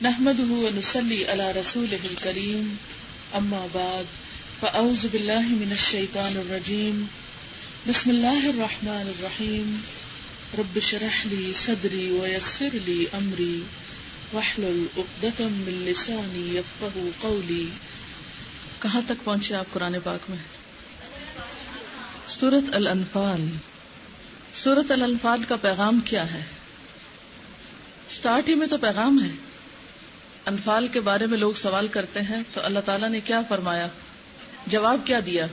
نحمده ونصلي على رسوله الكريم اما بعد فاعوذ بالله من الشيطان الرجيم بسم الله الرحمن الرحيم رب اشرح لي صدري ويسر لي امري واحلل عقدة من لساني يفقهوا قولي. کہاں تک پہنچے آپ قرآن پاک میں؟ سورۃ الانفال. سورۃ الانفال کا پیغام کیا ہے؟ سٹارٹ ہی میں تو پیغام ہے. انفال کے بارے میں لوگ سوال کرتے ہیں تو اللہ تعالیٰ نے کیا فرمایا، جواب کیا دیا؟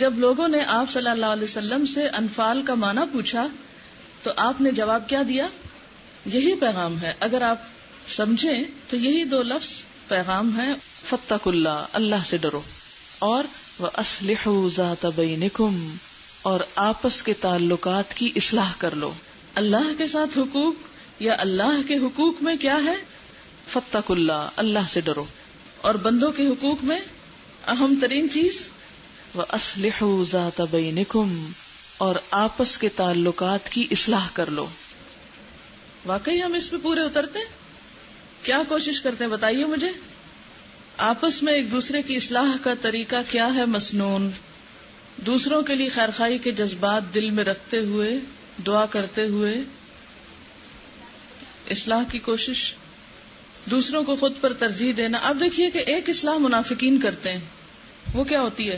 جب لوگوں نے آپ صلی اللہ علیہ وسلم سے انفال کا معنی پوچھا تو آپ نے جواب کیا دیا؟ یہی پیغام ہے. اگر آپ سمجھیں تو یہی دو لفظ پیغام ہے. فاتقوا اللہ، اللہ سے ڈرو، اور وَأَصْلِحُوا ذَاتَ بَيْنِكُمْ، اور آپس کے تعلقات کی اصلاح کر لو. اللہ کے ساتھ حقوق یا اللہ کے حقوق میں کیا ہے؟ فاتقوا اللہ، اللہ سے ڈرو. اور بندوں کے حقوق میں اہم ترین چیز وَأَصْلِحُوا ذَاتَ بَيْنِكُمْ، اور آپس کے تعلقات کی اصلاح کر لو. واقعی ہم اس پہ پورے اترتے ہیں؟ کیا کوشش کرتے ہیں بتائیے مجھے. آپس میں ایک دوسرے کی اصلاح کا طریقہ کیا ہے؟ مسنون. دوسروں کے لیے خیرخواہی کے جذبات دل میں رکھتے ہوئے، دعا کرتے ہوئے اصلاح کی کوشش، دوسروں کو خود پر ترجیح دینا. اب دیکھیے کہ ایک اصلاح منافقین کرتے ہیں، وہ کیا ہوتی ہے؟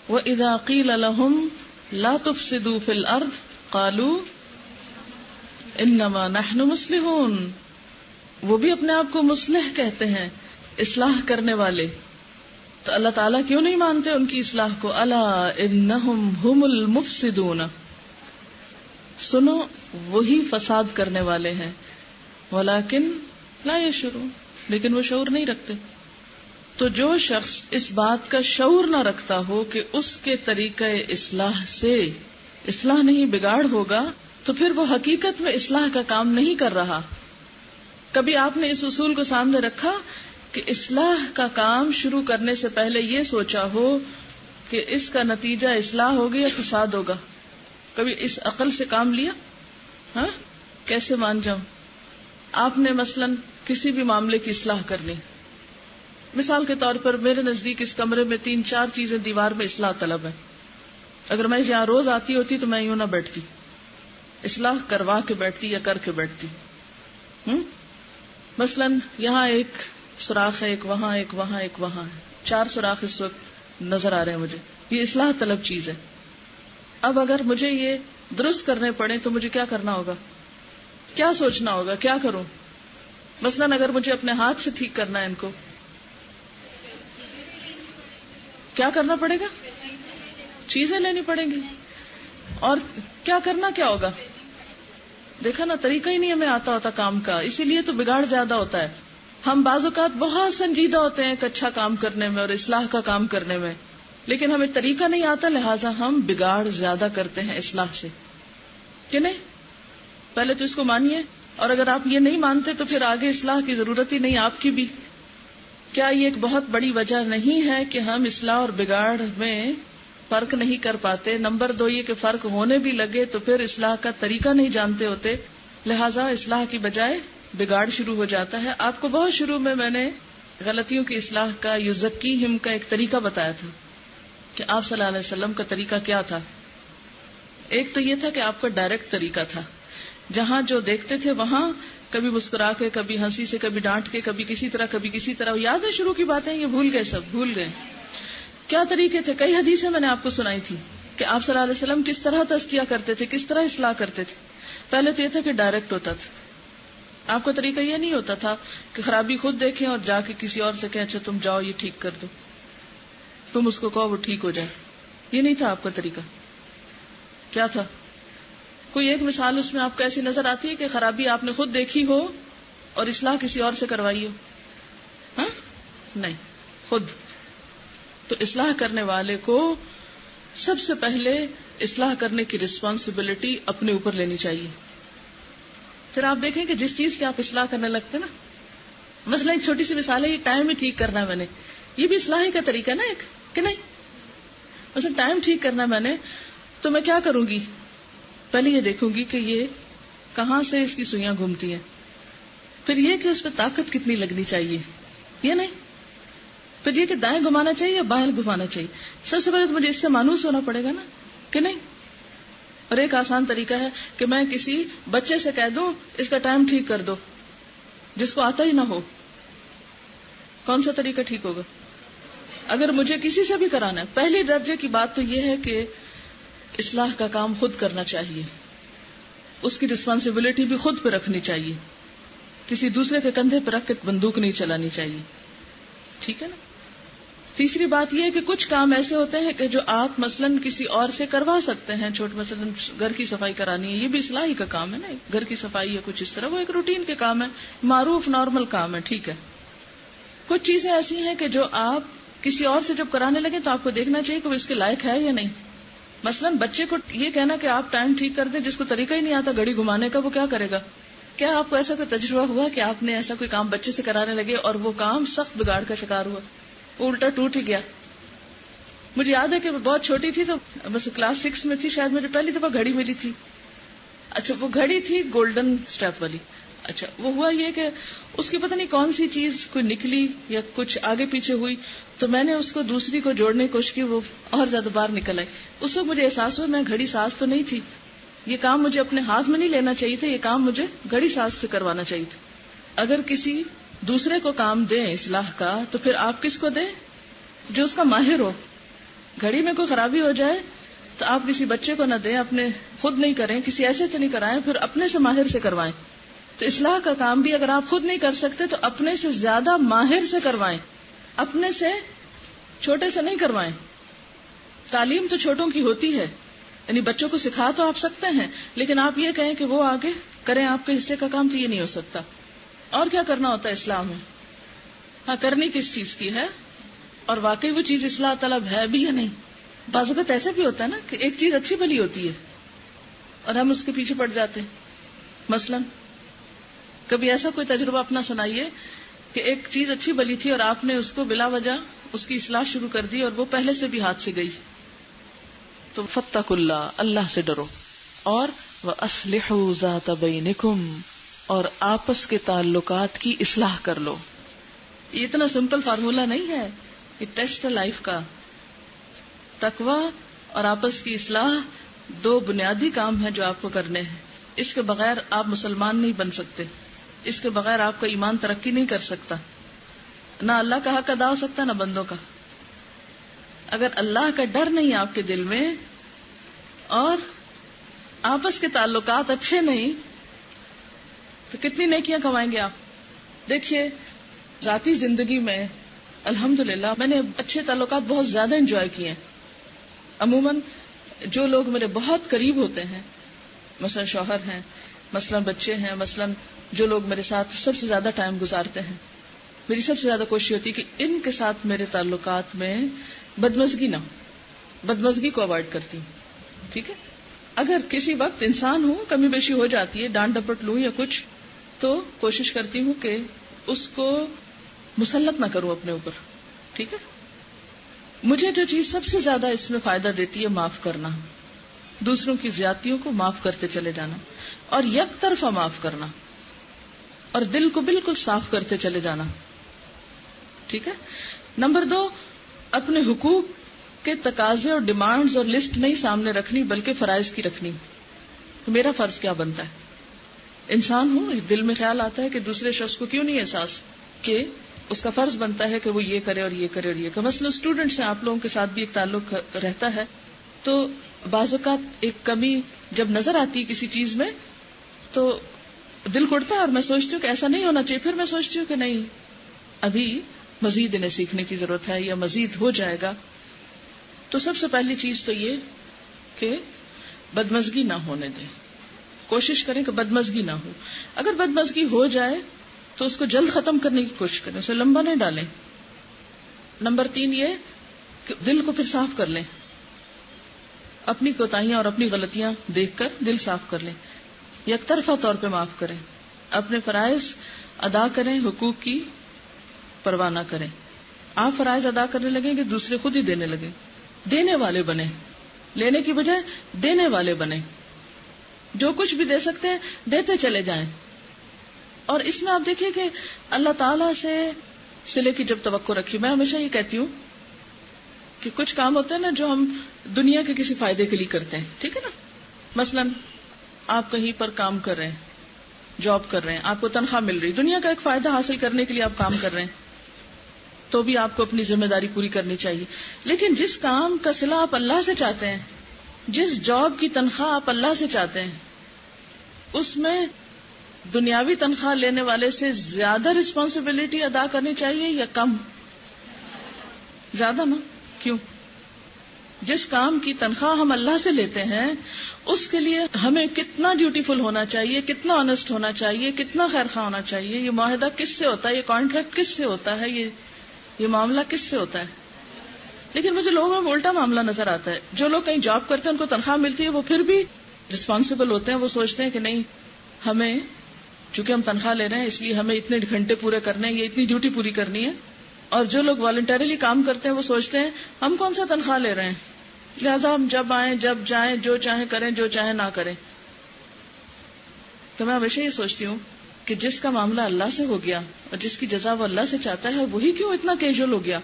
وَإِذَا قِيلَ لَهُمْ لَا تُفْسِدُوا فِي الْأَرْضِ قَالُوا إِنَّمَا نَحْنُ مُصْلِحُونَ. وہ بھی اپنے آپ کو مصلح کہتے ہیں، اصلاح کرنے والے. تو اللہ تعالیٰ کیوں نہیں مانتے ان کی اصلاح کو؟ الا انہم ہم المفسدون، سنو وہی فساد کرنے والے ہیں. ولکن لا یشعرون، لیکن وہ شعور نہیں رکھتے. تو جو شخص اس بات کا شعور نہ رکھتا ہو کہ اس کے طریقہ اصلاح سے اصلاح نہیں بگاڑ ہوگا، تو پھر وہ حقیقت میں اصلاح کا کام نہیں کر رہا. کبھی آپ نے اس اصول کو سامنے رکھا کہ اصلاح کا کام شروع کرنے سے پہلے یہ سوچا ہو کہ اس کا نتیجہ اصلاح ہوگی یا فساد ہوگا؟ کبھی اس عقل سے کام لیا؟ ہاں، کیسے مان جاؤں؟ آپ نے مثلاً کسی بھی معاملے کی اصلاح کرنی، مثال کے طور پر میرے نزدیک اس کمرے میں 3-4 چیزیں دیوار میں اصلاح طلب ہیں. اگر میں یہاں روز آتی ہوتی تو میں یوں نہ بیٹھتی، اصلاح کروا کے بیٹھتی یا کر کے بیٹھتی. مثلاً یہاں ایک سوراخ ہے، ایک وہاں، ایک وہاں، ایک وہاں ہے، 4 سوراخ اس وقت نظر آ رہے ہیں مجھے. یہ اصلاح طلب چیز ہے. اب اگر مجھے یہ درست کرنے پڑے تو مجھے کیا کرنا ہوگا؟ کیا سوچنا ہوگا؟ کیا کروں؟ مثلاً اگر مجھے اپنے ہاتھ سے ٹھیک کرنا ہے ان کو، کیا کرنا پڑے گا؟ چیزیں لینی پڑیں گی. اور کیا کرنا کیا ہوگا؟ دیکھا نا، طریقہ ہی نہیں ہمیں آتا ہوتا کام کا، اسی لیے تو بگاڑ زیادہ ہوتا ہے. ہم بعض اوقات بہت سنجیدہ ہوتے ہیں ایک اچھا کام کرنے میں اور اصلاح کا کام کرنے میں، لیکن ہمیں طریقہ نہیں آتا، لہٰذا ہم بگاڑ زیادہ کرتے ہیں اصلاح سے، کہ نہیں؟ پہلے تو اس کو مانیے، اور اگر آپ یہ نہیں مانتے تو پھر آگے اصلاح کی ضرورت ہی نہیں آپ کی بھی. کیا یہ ایک بہت بڑی وجہ نہیں ہے کہ ہم اصلاح اور بگاڑ میں فرق نہیں کر پاتے؟ نمبر 2 یہ کہ فرق ہونے بھی لگے تو پھر اصلاح کا طریقہ نہیں جانتے ہوتے، لہٰذا اصلاح کی بجائے بگاڑ شروع ہو جاتا ہے. آپ کو بہت شروع میں نے غلطیوں کی اصلاح کا یزکیہم کا ایک طریقہ بتایا تھا کہ آپ صلی اللہ علیہ وسلم کا طریقہ کیا تھا. ایک تو یہ تھا کہ آپ کا ڈائریکٹ طریقہ تھا، جہاں جو دیکھتے تھے وہاں کبھی مسکرا کے، کبھی ہنسی سے، کبھی ڈانٹ کے، کبھی کسی طرح، کبھی کسی طرح. یاد ہے شروع کی باتیں؟ یہ بھول گئے، سب بھول گئے. کیا طریقے تھے؟ کئی حدیثیں میں نے آپ کو سنائی تھی کہ آپ صلی اللہ علیہ وسلم کس طرح تزکیہ کرتے تھے، کس طرح اصلاح کرتے تھے. پہلے تو یہ تھا کہ ڈائریکٹ ہوتا تھا. آپ کا طریقہ یہ نہیں ہوتا تھا کہ خرابی خود دیکھیں اور جا کے کسی اور سے کہیں اچھا تم جاؤ یہ ٹھیک کر دو، تم اس کو کہو وہ ٹھیک ہو جائے. یہ نہیں تھا آپ کا طریقہ. کیا تھا؟ کوئی ایک مثال اس میں آپ کو ایسی نظر آتی ہے کہ خرابی آپ نے خود دیکھی ہو اور اصلاح کسی اور سے کروائی ہو؟ ہاں، نہیں، خود. تو اصلاح کرنے والے کو سب سے پہلے اصلاح کرنے کی رسپانسبلٹی اپنے اوپر لینی چاہیے. پھر آپ دیکھیں کہ جس چیز کی آپ اصلاح کرنے لگتے نا، مثلا ایک چھوٹی سی مثال ہے، یہ ٹائم ہی ٹھیک کرنا ہے میں نے، یہ بھی اصلاح کا طریقہ نا ایک، کہ نہیں؟ مثلا ٹائم ٹھیک کرنا ہے میں نے، تو میں کیا کروں گی؟ پہلے یہ دیکھوں گی کہ یہ کہاں سے اس کی سوئیاں گھومتی ہیں، پھر یہ کہ اس پہ طاقت کتنی لگنی چاہیے، یہ نہیں. پھر یہ کہ دائیں گھمانا چاہیے یا بائیں گھمانا چاہیے. سب سے پہلے تو مجھے اس سے مانوس ہونا پڑے گا نا کہ نہیں. اور ایک آسان طریقہ ہے کہ میں کسی بچے سے کہہ دوں اس کا ٹائم ٹھیک کر دو، جس کو آتا ہی نہ ہو. کون سا طریقہ ٹھیک ہوگا؟ اگر مجھے کسی سے بھی کرانا ہے، پہلی درجے کی بات تو یہ ہے کہ اصلاح کا کام خود کرنا چاہیے، اس کی رسپانسبلٹی بھی خود پہ رکھنی چاہیے، کسی دوسرے کے کندھے پہ رکھ کے بندوق نہیں چلانی چاہیے. ٹھیک ہے نا. تیسری بات یہ ہے کہ کچھ کام ایسے ہوتے ہیں کہ جو آپ مثلاً کسی اور سے کروا سکتے ہیں. مثلاً گھر کی صفائی کرانی ہے، یہ بھی اصلاحی کا کام ہے نا. گھر کی صفائی یا کچھ اس طرح، وہ ایک روٹین کے کام ہے، معروف نارمل کام ہے. ٹھیک ہے. کچھ چیزیں ایسی ہیں کہ جو آپ کسی اور سے جب کرانے لگے تو آپ کو دیکھنا چاہیے کہ وہ اس کے لائق ہے یا نہیں. مثلاً بچے کو یہ کہنا کہ آپ ٹائم ٹھیک کر دیں، جس کو طریقہ ہی نہیں آتا گھڑی گھمانے کا، وہ کیا کرے گا؟ کیا آپ کو ایسا کوئی تجربہ ہوا کہ آپ نے ایسا کوئی کام بچے سے کرانے لگے اور وہ کام سخت بگاڑ کا شکار ہوا، وہ الٹا ٹوٹ ہی گیا؟ مجھے یاد ہے کہ میں بہت چھوٹی تھی، تو بس کلاس 6 میں تھی شاید، مجھے پہلی دفعہ گھڑی ملی تھی. اچھا، وہ گھڑی تھی گولڈن اسٹیپ والی. اچھا، وہ ہوا یہ کہ اس کی پتہ نہیں کون سی چیز کوئی نکلی یا کچھ آگے پیچھے ہوئی، تو میں نے اس کو دوسری کو جوڑنے کی کوشش کی، وہ اور زیادہ باہر نکل آئی. اس وقت مجھے احساس ہوا میں گھڑی ساز تو نہیں تھی، یہ کام مجھے اپنے ہاتھ میں نہیں لینا چاہیے تھا، یہ کام مجھے گھڑی ساز سے کروانا چاہیے تھا. اگر کسی دوسرے کو کام دیں اصلاح کا، تو پھر آپ کس کو دیں؟ جو اس کا ماہر ہو. گھڑی میں کوئی خرابی ہو جائے تو آپ کسی بچے کو نہ دیں، اپنے خود نہیں کریں، کسی ایسے سے نہیں کرائیں، پھر اپنے سے ماہر سے کروائیں. تو اصلاح کا کام بھی اگر آپ خود نہیں کر سکتے تو اپنے سے زیادہ ماہر سے کروائیں، اپنے سے چھوٹے سے نہیں کروائیں. تعلیم تو چھوٹوں کی ہوتی ہے، یعنی بچوں کو سکھا تو آپ سکتے ہیں، لیکن آپ یہ کہیں کہ وہ آگے کریں آپ کے حصے کا کام، تو یہ نہیں ہو سکتا. اور کیا کرنا ہوتا ہے اسلام میں؟ ہاں، کرنی کس چیز کی ہے اور واقعی وہ چیز اصلاح طلب ہے بھی یا نہیں. بعض اوقات ایسا بھی ہوتا ہے نا کہ ایک چیز اچھی بھلی ہوتی ہے اور ہم اس کے پیچھے پڑ جاتے ہیں. مثلاً کبھی ایسا کوئی تجربہ اپنا سنائیے کہ ایک چیز اچھی بھلی تھی اور آپ نے اس کو بلا وجہ اس کی اصلاح شروع کر دی اور وہ پہلے سے بھی ہاتھ سے گئی. تو فاتقوا اللہ، اللہ سے ڈرو. اور وَأَصْلِحُوا ذَاتَ بَيْنِكُمْ، اور آپس کے تعلقات کی اصلاح کر لو. یہ اتنا سمپل فارمولا نہیں ہے، یہ ٹیسٹ ہے لائف کا. تقوی اور آپس کی اصلاح دو بنیادی کام ہیں جو آپ کو کرنے ہیں. اس کے بغیر آپ مسلمان نہیں بن سکتے، اس کے بغیر آپ کا ایمان ترقی نہیں کر سکتا. نہ اللہ کا حق ادا ہو سکتا نہ بندوں کا. اگر اللہ کا ڈر نہیں آپ کے دل میں اور آپس کے تعلقات اچھے نہیں تو کتنی نیکیاں کمائیں گے آپ. دیکھیے ذاتی زندگی میں الحمدللہ میں نے اچھے تعلقات بہت زیادہ انجوائے کیے ہیں. عموماً جو لوگ میرے بہت قریب ہوتے ہیں، مثلا شوہر ہیں، مثلا بچے ہیں، مثلا جو لوگ میرے ساتھ سب سے زیادہ ٹائم گزارتے ہیں، میری سب سے زیادہ کوشش ہوتی ہے کہ ان کے ساتھ میرے تعلقات میں بدمزگی نہ ہو. بدمزگی کو اوائڈ کرتی ہوں. ٹھیک ہے، اگر کسی وقت انسان ہوں کمی بیشی ہو جاتی ہے، ڈانٹ ڈپٹ لوں یا کچھ، تو کوشش کرتی ہوں کہ اس کو مسلط نہ کروں اپنے اوپر. ٹھیک ہے. مجھے جو چیز سب سے زیادہ اس میں فائدہ دیتی ہے معاف کرنا، دوسروں کی زیادتیوں کو معاف کرتے چلے جانا اور یک طرفہ معاف کرنا اور دل کو بالکل صاف کرتے چلے جانا. ٹھیک ہے. نمبر 2، اپنے حقوق کے تقاضے اور ڈیمانڈز اور لسٹ نہیں سامنے رکھنی بلکہ فرائض کی رکھنی. تو میرا فرض کیا بنتا ہے؟ انسان ہوں، دل میں خیال آتا ہے کہ دوسرے شخص کو کیوں نہیں احساس کہ اس کا فرض بنتا ہے کہ وہ یہ کرے اور یہ کرے اور یہ کرے. مثلا اسٹوڈنٹس ہیں، آپ لوگوں کے ساتھ بھی ایک تعلق رہتا ہے، تو بعض اوقات ایک کمی جب نظر آتی ہے کسی چیز میں تو دل کڑتا ہے اور میں سوچتی ہوں کہ ایسا نہیں ہونا چاہیے. پھر میں سوچتی ہوں کہ نہیں، ابھی مزید انہیں سیکھنے کی ضرورت ہے یا مزید ہو جائے گا. تو سب سے پہلی چیز تو یہ کہ بدمزگی نہ ہونے دیں. کوشش کریں کہ بدمزگی نہ ہو. اگر بدمزگی ہو جائے تو اس کو جلد ختم کرنے کی کوشش کریں، اسے لمبا نہیں ڈالیں. نمبر 3 یہ کہ دل کو پھر صاف کر لیں، اپنی کوتاہیاں اور اپنی غلطیاں دیکھ کر دل صاف کر لیں. یک طرفہ طور پہ معاف کریں، اپنے فرائض ادا کریں، حقوق کی پرواہ نہ کریں. آپ فرائض ادا کرنے لگیں کہ دوسرے خود ہی دینے لگیں. دینے والے بنے، لینے کی بجائے دینے والے بنے. جو کچھ بھی دے سکتے ہیں دیتے چلے جائیں. اور اس میں آپ دیکھیے کہ اللہ تعالیٰ سے صلے کی جب توقع رکھی. میں ہمیشہ یہ کہتی ہوں کہ کچھ کام ہوتے ہیں نا جو ہم دنیا کے کسی فائدے کے لیے کرتے ہیں, ٹھیک ہے نا. مثلاً آپ کہیں پر کام کر رہے ہیں, جاب کر رہے ہیں, آپ کو تنخواہ مل رہی, دنیا کا ایک فائدہ حاصل کرنے کے لیے آپ کام کر رہے ہیں, تو بھی آپ کو اپنی ذمہ داری پوری کرنی چاہیے. لیکن جس کام کا صلہ آپ اللہ سے چاہتے ہیں, جس جاب کی تنخواہ آپ اللہ سے چاہتے ہیں, اس میں دنیاوی تنخواہ لینے والے سے زیادہ رسپانسبلٹی ادا کرنی چاہیے یا کم؟ زیادہ نا. کیوں؟ جس کام کی تنخواہ ہم اللہ سے لیتے ہیں اس کے لیے ہمیں کتنا ڈیوٹیفل ہونا چاہیے, کتنا آنےسٹ ہونا چاہیے, کتنا خیر خواہ ہونا چاہیے. یہ معاہدہ کس سے ہوتا ہے, یہ کانٹریکٹ کس سے ہوتا ہے, یہ معاملہ کس سے ہوتا ہے. لیکن مجھے لوگوں میں الٹا معاملہ نظر آتا ہے. جو لوگ کہیں جاب کرتے ہیں ان کو تنخواہ ملتی ہے, وہ پھر بھی رسپانسبل ہوتے ہیں. وہ سوچتے ہیں کہ نہیں, ہمیں چونکہ ہم تنخواہ لے رہے ہیں اس لیے ہمیں اتنے گھنٹے پورے کرنے ہیں, یہ اتنی ڈیوٹی پوری کرنی ہے. اور جو لوگ والنٹریلی کام کرتے ہیں وہ سوچتے ہیں ہم کون سا تنخواہ لے رہے ہیں, لہٰذا ہم جب آئیں جب جائیں جو چاہیں کریں جو چاہیں نہ کریں. تو میں ہمیشہ یہ سوچتی ہوں کہ جس کا معاملہ اللہ سے ہو گیا اور جس کی جزا وہ اللہ سے چاہتا ہے, وہی کیوں اتنا کیجول ہو گیا.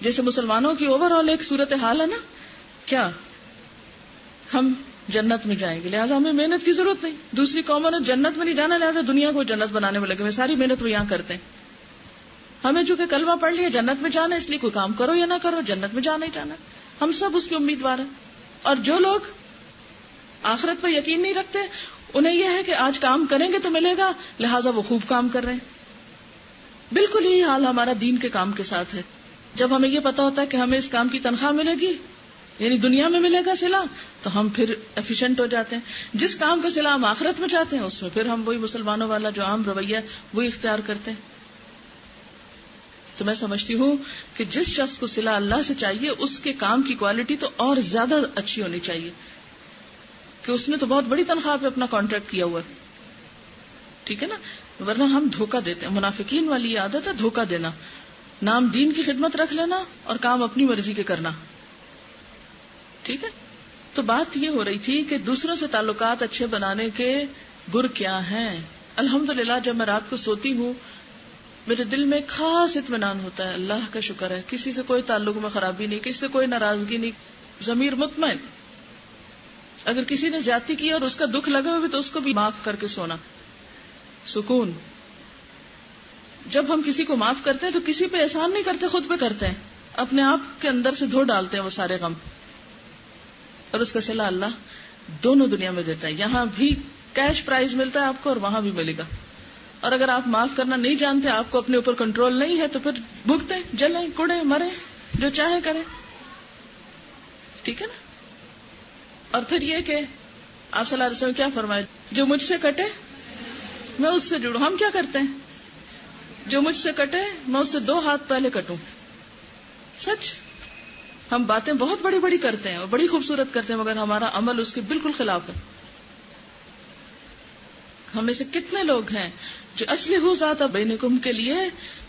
جیسے مسلمانوں کی اوور آل ایک صورت حال ہے نا, کیا ہم جنت میں جائیں گے لہٰذا ہمیں محنت کی ضرورت نہیں. دوسری قوموں نے جنت میں نہیں جانا لہٰذا دنیا کو جنت بنانے میں لگے ہوئے, ساری محنت وہ یہاں کرتے ہیں. ہمیں چونکہ کلمہ پڑھ لیا جنت میں جانا, اس لیے کوئی کام کرو یا نہ کرو جنت میں جانا ہی جانا. ہم سب اس کے امیدوار ہیں. اور جو لوگ آخرت پر یقین نہیں رکھتے انہیں یہ ہے کہ آج کام کریں گے تو ملے گا, لہٰذا وہ خوب کام کر رہے ہیں. بالکل یہی حال ہمارا دین کے کام کے ساتھ ہے. جب ہمیں یہ پتا ہوتا ہے کہ ہمیں اس کام کی تنخواہ ملے گی, یعنی دنیا میں ملے گا صلہ, تو ہم پھر ایفیشینٹ ہو جاتے ہیں. جس کام کا صلہ ہم آخرت میں چاہتے ہیں اس میں پھر ہم وہی مسلمانوں والا جو عام رویہ وہی اختیار کرتے ہیں. تو میں سمجھتی ہوں کہ جس شخص کو صلہ اللہ سے چاہیے اس کے کام کی کوالٹی تو اور زیادہ اچھی ہونی چاہیے کہ اس نے تو بہت بڑی تنخواہ پہ اپنا کانٹریکٹ کیا ہوا ہے, ٹھیک ہے نا. ورنہ ہم دھوکہ دیتے ہیں. منافقین والی یہ عادت ہے دھوکہ دینا, نام دین کی خدمت رکھ لینا اور کام اپنی مرضی کے کرنا, ٹھیک ہے. تو بات یہ ہو رہی تھی کہ دوسروں سے تعلقات اچھے بنانے کے گر کیا ہیں. الحمدللہ جب میں رات کو سوتی ہوں میرے دل میں خاص اطمینان ہوتا ہے, اللہ کا شکر ہے کسی سے کوئی تعلق میں خرابی نہیں, کسی سے کوئی ناراضگی نہیں, ضمیر مطمئن. اگر کسی نے زیادتی کی اور اس کا دکھ لگا ہوئے تو اس کو بھی معاف کر کے سونا, سکون. جب ہم کسی کو معاف کرتے ہیں تو کسی پہ احسان نہیں کرتے, خود پہ کرتے ہیں, اپنے آپ کے اندر سے دھو ڈالتے ہیں وہ سارے غم. اور اس کا صلہ اللہ دونوں دنیا میں دیتا ہے. یہاں بھی کیش پرائز ملتا ہے آپ کو اور وہاں بھی ملے گا. اور اگر آپ معاف کرنا نہیں جانتے, آپ کو اپنے اوپر کنٹرول نہیں ہے, تو پھر بھگتے, جلیں, کڑیں, مریں, جو چاہیں کریں, ٹھیک ہے نا. اور پھر یہ کہ آپ صلی اللہ علیہ وسلم کیا فرمائے, جو مجھ سے کٹے میں اس سے جڑوں. ہم کیا کرتے ہیں, جو مجھ سے کٹے میں اس سے 2 ہاتھ پہلے کٹوں. سچ, ہم باتیں بہت بڑی بڑی کرتے ہیں اور بڑی خوبصورت کرتے ہیں, مگر ہمارا عمل اس کے بالکل خلاف ہے. ہم میں سے کتنے لوگ ہیں جو اصلی ہو ذات بینکم کے لیے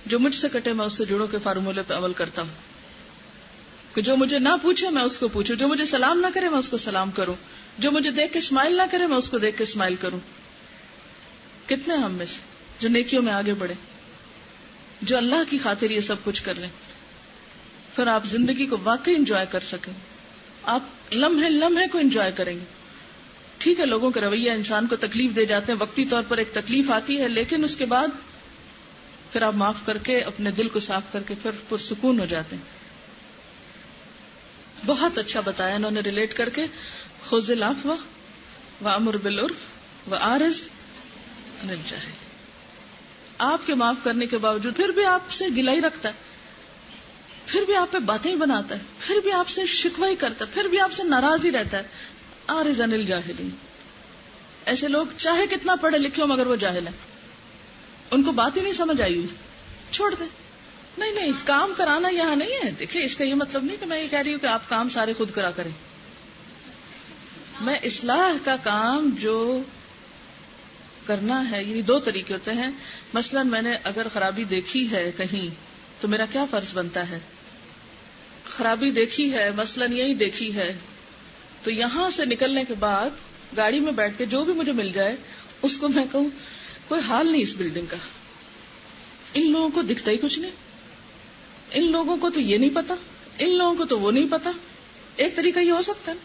جو مجھ سے کٹے میں اس سے جڑوں کے فارمولے پہ عمل کرتا ہوں, کہ جو مجھے نہ پوچھے میں اس کو پوچھوں, جو مجھے سلام نہ کرے میں اس کو سلام کروں, جو مجھے دیکھ کے اسمائل نہ کرے میں اس کو دیکھ کے اسمائل کروں. کتنے ہم میں جو نیکیوں میں آگے بڑھے, جو اللہ کی خاطر یہ سب کچھ کر لیں, پھر آپ زندگی کو واقعی انجوائے کر سکیں. آپ لمحے لمحے کو انجوائے کریں گے. ٹھیک ہے لوگوں کے رویہ انسان کو تکلیف دے جاتے ہیں, وقتی طور پر ایک تکلیف آتی ہے, لیکن اس کے بعد پھر آپ معاف کر کے اپنے دل کو صاف کر کے پھر پرسکون ہو جاتے ہیں. بہت اچھا بتایا انہوں نے ریلیٹ کر کے, خذ العفو وامر بالعرف واعرض عن الجاہل. آپ کے معاف کرنے کے باوجود پھر بھی آپ سے گلہ ہی رکھتا ہے, پھر بھی آپ پہ باتیں ہی بناتا ہے, پھر بھی آپ سے شکوہ ہی کرتا ہے, پھر بھی آپ سے ناراض ہی رہتا ہے. اعرض عن الجاہلین. ایسے لوگ چاہے کتنا پڑھے لکھے ہو مگر وہ جاہل ہیں, ان کو بات ہی نہیں سمجھ آئی ہوئی, چھوڑ دیں. نہیں, کام کرانا یہاں نہیں ہے. دیکھیں اس کا یہ مطلب نہیں کہ میں یہ کہہ رہی ہوں کہ آپ کام سارے خود کرا کریں. میں اصلاح کا کام جو کرنا ہے, یعنی 2 طریقے ہوتے ہیں. مثلا میں نے اگر خرابی دیکھی ہے کہیں تو میرا کیا فرض بنتا ہے, خرابی دیکھی ہے مثلا یہی دیکھی ہے, تو یہاں سے نکلنے کے بعد گاڑی میں بیٹھ کے جو بھی مجھے مل جائے اس کو میں کہوں کوئی حال نہیں اس بلڈنگ کا. ان لوگوں کو دکھتا ہی کچھ نہیں, ان لوگوں کو تو یہ نہیں پتا, ان لوگوں کو تو وہ نہیں پتا. ایک طریقہ یہ ہو سکتا ہے,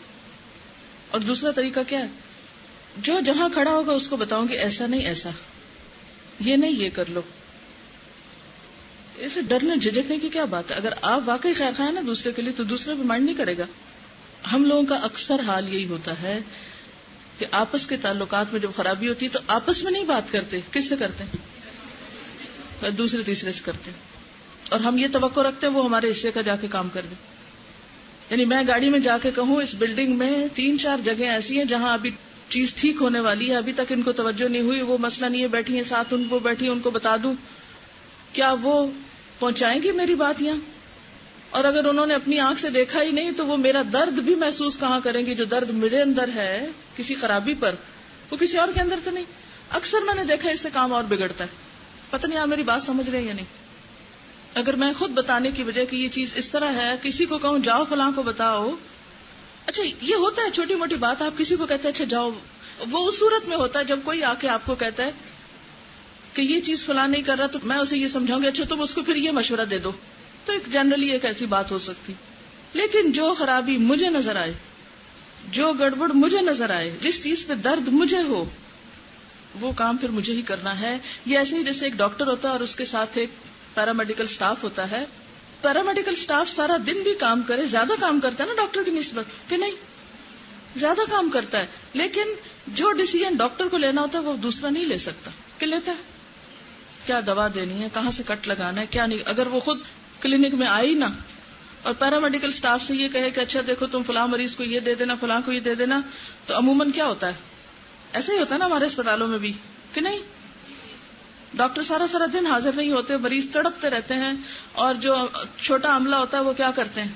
اور دوسرا طریقہ کیا ہے, جو جہاں کھڑا ہوگا اس کو بتاؤں گی ایسا نہیں ایسا, یہ نہیں یہ کر لو. اسے ڈرنے جھجکنے کی کیا بات ہے؟ اگر آپ واقعی خیر خواہ ہیں نا دوسرے کے لیے تو دوسرے پہ مائنڈ نہیں کرے گا. ہم لوگوں کا اکثر حال یہی ہوتا ہے کہ آپس کے تعلقات میں جب خرابی ہوتی ہے تو آپس میں نہیں بات کرتے. کس سے کرتے ہیں؟ دوسرے تیسرے سے کرتے ہیں, اور ہم یہ توقع رکھتے ہیں وہ ہمارے حصے کا جا کے کام کر دے. یعنی میں گاڑی میں جا کے کہوں اس بلڈنگ میں 3-4 جگہیں ایسی ہیں جہاں ابھی چیز ٹھیک ہونے والی ہے, ابھی تک ان کو توجہ نہیں ہوئی, وہ مسئلہ نہیں ہے, بیٹھی ہیں ساتھ ان کو بیٹھی ہیں, ان کو بتا دوں, کیا وہ پہنچائیں گی میری بات یہاں؟ اور اگر انہوں نے اپنی آنکھ سے دیکھا ہی نہیں تو وہ میرا درد بھی محسوس کہاں کریں گی؟ جو درد میرے اندر ہے کسی خرابی پر, وہ کسی اور کے اندر تو نہیں. اکثر میں نے دیکھا اس سے کام اور بگڑتا ہے. پتہ نہیں آپ میری بات سمجھ رہے ہیں یا نہیں. اگر میں خود بتانے کی وجہ کہ یہ چیز اس طرح ہے, کسی کو کہوں جاؤ فلاں کو بتاؤ, اچھا یہ ہوتا ہے چھوٹی موٹی بات, آپ کسی کو کہتے ہیں اچھا جاؤ, وہ اس صورت میں ہوتا ہے جب کوئی آ کے آپ کو کہتا ہے کہ یہ چیز فلاں نہیں کر رہا تو میں اسے یہ سمجھاؤں گی اچھا تم اس کو پھر یہ مشورہ دے دو, تو ایک جنرلی ایک ایسی بات ہو سکتی. لیکن جو خرابی مجھے نظر آئے, جو گڑبڑ مجھے نظر آئے, جس چیز پہ درد مجھے ہو, وہ کام پھر مجھے ہی کرنا ہے. یہ ایسے ہی جیسے ایک ڈاکٹر ہوتا ہے اور اس کے ساتھ ایک پیرامیڈیکل سٹاف ہوتا ہے. پیرامیڈیکل سٹاف سارا دن بھی کام کرے, زیادہ کام کرتا ہے نا ڈاکٹر کی نسبت, کہ نہیں زیادہ کام کرتا ہے, لیکن جو ڈیسیژن ڈاکٹر کو لینا ہوتا ہے وہ دوسرا نہیں لے سکتا. کہ لیتا ہے کیا دوا دینی ہے, کہاں سے کٹ لگانا ہے, کیا نہیں. اگر وہ خود کلینک میں آئی نا اور پیرامیڈیکل سٹاف سے یہ کہے کہ اچھا دیکھو تم فلاں مریض کو یہ دے دینا, فلاں کو یہ دے دینا, تو عموماً کیا ہوتا ہے, ایسا ہی ہوتا ہے نا ہمارے اسپتالوں میں بھی, کہ نہیں. ڈاکٹر سارا دن حاضر نہیں ہوتے, مریض تڑپتے رہتے ہیں, اور جو چھوٹا عملہ ہوتا ہے وہ کیا کرتے ہیں.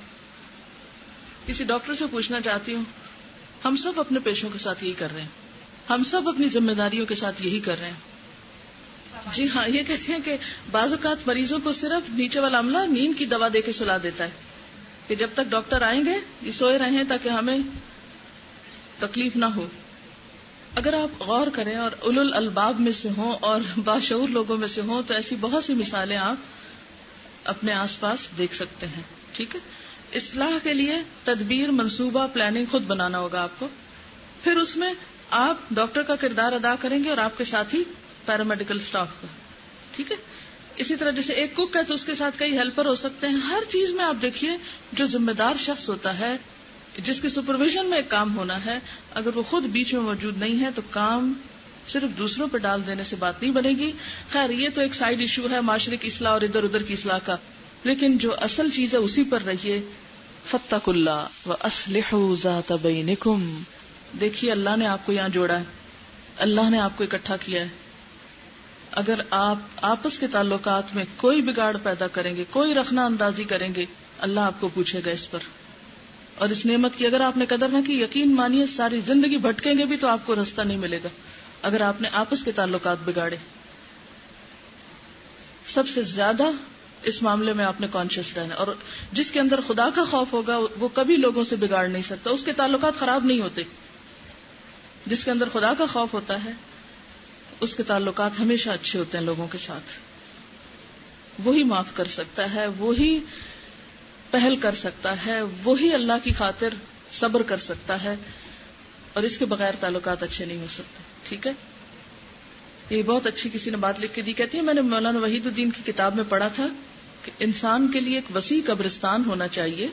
کسی ڈاکٹر سے پوچھنا چاہتی ہوں, ہم سب اپنے پیشوں کے ساتھ یہی کر رہے ہیں, ہم سب اپنی ذمہ داریوں کے ساتھ یہی کر رہے ہیں. جی ہاں, یہ کہتے ہیں کہ بعض اوقات مریضوں کو صرف نیچے والا عملہ نیند کی دوا دے کے سلا دیتا ہے کہ جب تک ڈاکٹر آئیں گے یہ سوئے رہیں تاکہ ہمیں تکلیف نہ ہو. اگر آپ غور کریں اور اولو الالباب میں سے ہوں اور باشعور لوگوں میں سے ہوں تو ایسی بہت سی مثالیں آپ اپنے آس پاس دیکھ سکتے ہیں. ٹھیک ہے, اصلاح کے لیے تدبیر, منصوبہ, پلاننگ خود بنانا ہوگا آپ کو. پھر اس میں آپ ڈاکٹر کا کردار ادا کریں گے اور آپ کے ساتھ ہی پیرامیڈیکل سٹاف کا. ٹھیک ہے, اسی طرح جیسے ایک کک ہے تو اس کے ساتھ کئی ہیلپر ہو سکتے ہیں. ہر چیز میں آپ دیکھیے جو ذمہ دار شخص ہوتا ہے, جس کی سپرویژن میں ایک کام ہونا ہے, اگر وہ خود بیچ میں موجود نہیں ہے تو کام صرف دوسروں پہ ڈال دینے سے بات نہیں بنے گی. خیر یہ تو ایک سائیڈ ایشو ہے معاشرے کی اصلاح اور ادھر ادھر کی اصلاح کا, لیکن جو اصل چیز ہے اسی پر رہیے. فاتقوا اللہ واصلحوا ذات بینکم. دیکھیے اللہ نے آپ کو یہاں جوڑا ہے, اللہ نے آپ کو اکٹھا کیا ہے. اگر آپ آپس کے تعلقات میں کوئی بگاڑ پیدا کریں گے, کوئی رخنہ اندازی کریں گے, اللہ آپ کو پوچھے گا اس پر. اور اس نعمت کی اگر آپ نے قدر نہ کی, یقین مانیے ساری زندگی بھٹکیں گے بھی تو آپ کو راستہ نہیں ملے گا اگر آپ نے آپس کے تعلقات بگاڑے. سب سے زیادہ اس معاملے میں آپ نے کانشیس رہنا, اور جس کے اندر خدا کا خوف ہوگا وہ کبھی لوگوں سے بگاڑ نہیں سکتا, اس کے تعلقات خراب نہیں ہوتے. جس کے اندر خدا کا خوف ہوتا ہے اس کے تعلقات ہمیشہ اچھے ہوتے ہیں لوگوں کے ساتھ. وہی معاف کر سکتا ہے, وہی پہل کر سکتا ہے, وہی اللہ کی خاطر صبر کر سکتا ہے, اور اس کے بغیر تعلقات اچھے نہیں ہو سکتے. ٹھیک ہے, یہ بہت اچھی کسی نے بات لکھ کے دی, کہتی ہے میں نے مولانا وحید الدین کی کتاب میں پڑھا تھا کہ انسان کے لیے ایک وسیع قبرستان ہونا چاہیے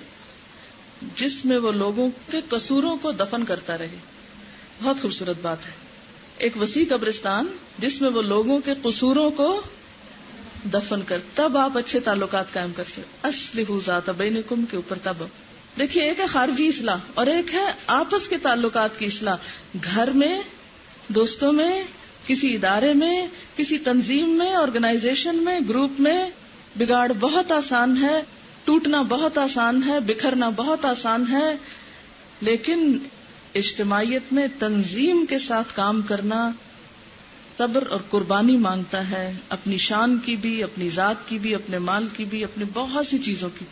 جس میں وہ لوگوں کے قصوروں کو دفن کرتا رہے. بہت خوبصورت بات ہے, ایک وسیع قبرستان جس میں وہ لوگوں کے قصوروں کو دفن کر, تب آپ اچھے تعلقات قائم کر سکتے. اصلحوا ذات بینکم کے اوپر تب دیکھیے, ایک ہے خارجی اصلاح اور ایک ہے آپس کے تعلقات کی اصلاح. گھر میں, دوستوں میں, کسی ادارے میں, کسی تنظیم میں, آرگنائزیشن میں, گروپ میں بگاڑ بہت آسان ہے, ٹوٹنا بہت آسان ہے, بکھرنا بہت آسان ہے, لیکن اجتماعیت میں تنظیم کے ساتھ کام کرنا صبر اور قربانی مانگتا ہے, اپنی شان کی بھی, اپنی ذات کی بھی, اپنے مال کی بھی, اپنی بہت سی چیزوں کی.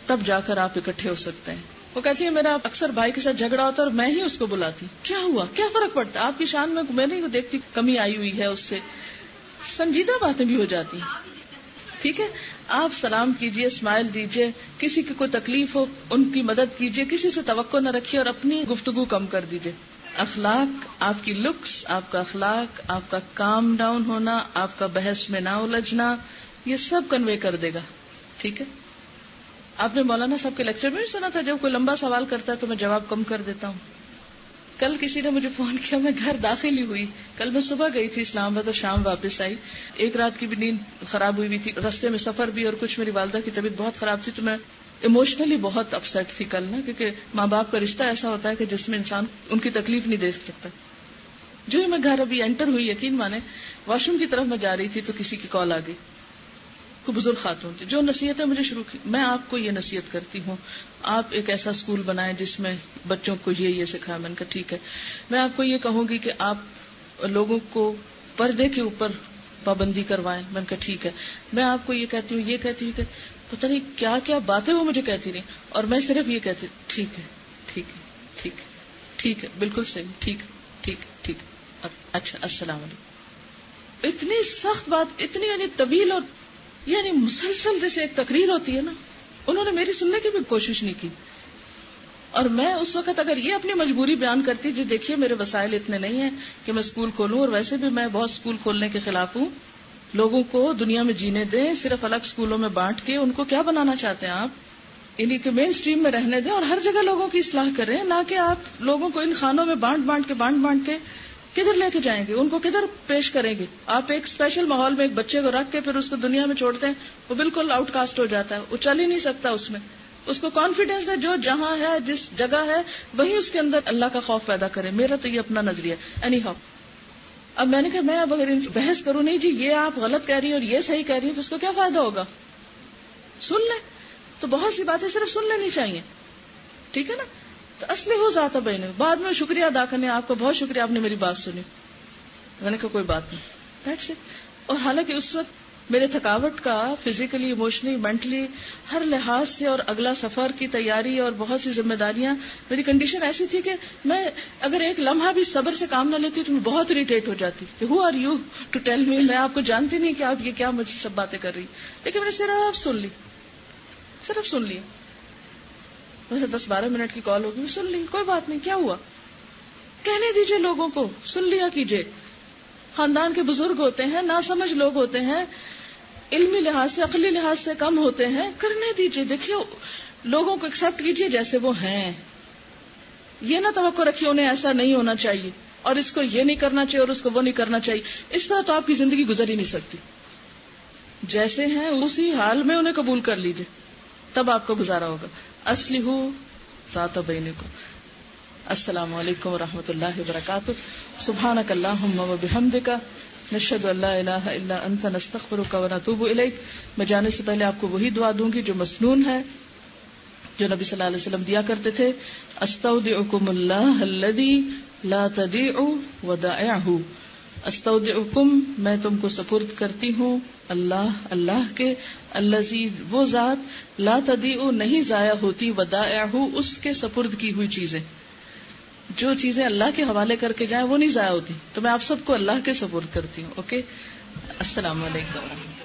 تب جا کر آپ اکٹھے ہو سکتے ہیں. وہ کہتی ہے میرا اکثر بھائی کے ساتھ جھگڑا ہوتا ہے اور میں ہی اس کو بلاتی. کیا ہوا, کیا فرق پڑتا ہے, آپ کی شان میں نہیں دیکھتی کمی آئی ہوئی ہے, اس سے سنجیدہ باتیں بھی ہو جاتی ہیں. ٹھیک ہے, آپ سلام کیجئے, اسمائل دیجئے, کسی کی کوئی تکلیف ہو ان کی مدد کیجئے, کسی سے توقع نہ رکھیے اور اپنی گفتگو کم کر دیجئے. اخلاق, آپ کی لکس, آپ کا اخلاق, آپ کا کام ڈاؤن ہونا, آپ کا بحث میں نہ الجھنا, یہ سب کنوے کر دے گا. ٹھیک ہے, آپ نے مولانا صاحب کے لیکچر میں بھی سنا تھا جب کوئی لمبا سوال کرتا ہے تو میں جواب کم کر دیتا ہوں. کل کسی نے مجھے فون کیا, میں گھر داخل ہی ہوئی, کل میں صبح گئی تھی اسلام آباد اور شام واپس آئی, ایک رات کی بھی نیند خراب ہوئی تھی, رستے میں سفر بھی, اور کچھ میری والدہ کی طبیعت بہت خراب تھی, تو میں ایموشنلی بہت اپسیٹ تھی کل نا, کیونکہ ماں باپ کا رشتہ ایسا ہوتا ہے کہ جس میں انسان ان کی تکلیف نہیں دیکھ سکتا. جو ہی میں گھر ابھی انٹر ہوئی, یقین مانے واش روم کی طرف میں جا رہی تھی تو کسی کی کال آ گئی, کوئی بزرگ خاتون تھی, جو نصیحتیں مجھے شروع کی. میں آپ کو یہ نصیحت کرتی ہوں, آپ ایک ایسا اسکول بنائیں جس میں بچوں کو یہ سکھائیں. میں نے کہا ٹھیک ہے. میں آپ کو یہ کہوں گی کہ آپ لوگوں کو پردے کے اوپر پابندی کروائیں. میں نے کہا ٹھیک ہے. میں آپ کو یہ کہتی ہوں, یہ کہتی ہوں کہ پتہ نہیں کیا کیا باتیں وہ مجھے کہتی رہی, اور میں صرف یہ کہتی ٹھیک ہے ٹھیک ہے ٹھیک ہے ٹھیک ہے, بالکل صحیح, ٹھیک ٹھیک ٹھیک, اچھا السلام علیکم. اتنی سخت بات, اتنی یعنی طویل, اور یعنی مسلسل جیسے ایک تقریر ہوتی ہے نا, انہوں نے میری سننے کی بھی کوشش نہیں کی. اور میں اس وقت اگر یہ اپنی مجبوری بیان کرتی, جو دیکھیے میرے وسائل اتنے نہیں ہیں کہ میں اسکول کھولوں, اور ویسے بھی میں بہت اسکول کھولنے کے خلاف ہوں, لوگوں کو دنیا میں جینے دیں, صرف الگ اسکولوں میں بانٹ کے ان کو کیا بنانا چاہتے ہیں آپ, انہیں کے مین اسٹریم میں رہنے دیں اور ہر جگہ لوگوں کی اصلاح کریں, نہ کہ آپ لوگوں کو ان خانوں میں بانٹ بانٹ کے کدھر لے کے جائیں گے, ان کو کدھر پیش کریں گے. آپ ایک اسپیشل ماحول میں ایک بچے کو رکھ کے پھر اس کو دنیا میں چھوڑتے ہیں, وہ بالکل آؤٹ کاسٹ ہو جاتا ہے, وہ چل ہی نہیں سکتا. اس کو کانفیڈینس ہے, جو جہاں ہے جس جگہ ہے وہیں اس کے اندر اللہ کا خوف پیدا کرے. میرا تو یہ اپنا نظریہ. اینی ہاؤ, اب میں نے کہا میں اب اگر ان سے بحث کروں, نہیں جی یہ آپ غلط کہہ رہی ہیں اور یہ صحیح کہہ رہی ہیں, تو اس کو کیا فائدہ ہوگا. سن لیں تو بہت سی باتیں صرف سن لینی چاہیے. ٹھیک ہے نا, تو اصلی ہو ذات بین. بعد میں شکریہ ادا کرنے, آپ کا بہت شکریہ, آپ نے میری بات سنی. میں نے کہا کوئی بات نہیں, دیٹس اٹ. اور حالانکہ اس وقت میرے تھکاوٹ کا فزیکلی, ایموشنلی, مینٹلی, ہر لحاظ سے, اور اگلا سفر کی تیاری اور بہت سی ذمہ داریاں, میری کنڈیشن ایسی تھی کہ میں اگر ایک لمحہ بھی صبر سے کام نہ لیتی تو میں بہت اریٹیٹ ہو جاتی کہ who are you to tell me, میں آپ کو جانتی نہیں کہ آپ یہ کیا مجھ سے سب باتیں کر رہی. لیکن میں نے صرف سن لی. ویسے 10-12 منٹ کی کال ہوگی, سن لی, کوئی بات نہیں, کیا ہوا, کہنے دیجئے لوگوں کو, سن لیا کیجئے. خاندان کے بزرگ ہوتے ہیں, ناسمجھ لوگ ہوتے ہیں, علمی لحاظ سے, عقلی لحاظ سے کم ہوتے ہیں, کرنے دیجئے. دیکھیے لوگوں کو ایکسپٹ کیجئے جیسے وہ ہیں, یہ نہ توقع رکھیے انہیں ایسا نہیں ہونا چاہیے اور اس کو یہ نہیں کرنا چاہیے اور اس کو وہ نہیں کرنا چاہیے. اس طرح تو آپ کی زندگی گزر ہی نہیں سکتی. جیسے ہیں اسی حال میں انہیں قبول کر لیجئے, تب آپ کا گزارا ہوگا. اصلح ذات بینکم. السلام علیکم ورحمۃ اللہ وبرکاتہ. سبحانک اللہم وبحمدک, نشہد ان لا الہ الا انت, نستغفرک ونتوب الیک. میں جانے سے پہلے آپ کو وہی دعا دوں گی جو مسنون ہے, جو نبی صلی اللہ علیہ وسلم دیا کرتے تھے. استودعکم اللہ الذی لا تضیع ودائعہ. استودعکم, میں تم کو سپرد کرتی ہوں, اللہ کے, الذی, وہ ذات, لا تضیع, نہیں ضائع ہوتی, ودائعہ, اس کے سپرد کی ہوئی چیزیں. جو چیزیں اللہ کے حوالے کر کے جائیں وہ نہیں ضائع ہوتی. تو میں آپ سب کو اللہ کے سپرد کرتی ہوں. اوکے, السلام علیکم.